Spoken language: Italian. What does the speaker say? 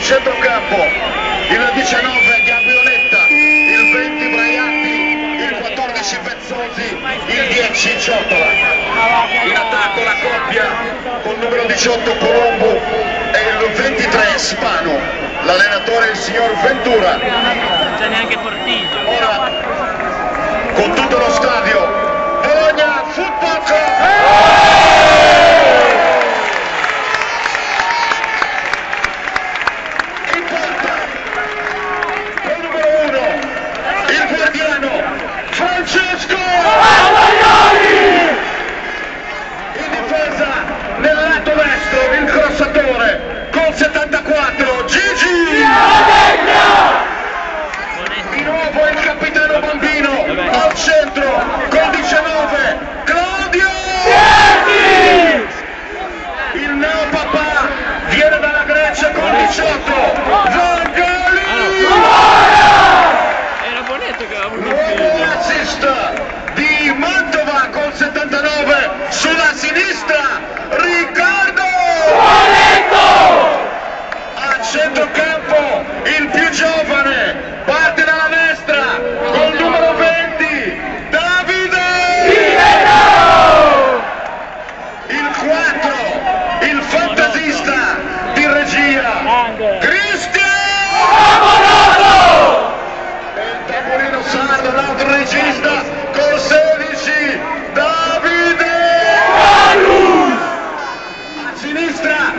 centrocampo il 19 Gabrioletta, il 20 Braiatti, il 14 Vezzosi, il 10 Ciotola. In attacco la coppia col numero 18 Colombo e il 23 Spano. L'allenatore è il signor Ventura. Non c'è neanche Portiglio. Ora con tutto lo stadio Bologna Football Club. In porta il numero 1, il guardiano Francesco. In difesa nel lato destro il crossatore col 74 Gigi. Di nuovo il capitano Bambino al centro col 19 Claudio. Il neo papà viene dalla Grecia col 18 Vangali. Era Bonetto che aveva avuto il Nuovo figlio. assist di Mantova col 79 sulla sinistra Riccardo. A centrocampo il più giovane parte dalla destra col numero 20 Davide. Il 4 il fantasista di regia Cristian. E il tamburino sardo l'altro regista col 16 Davide. A sinistra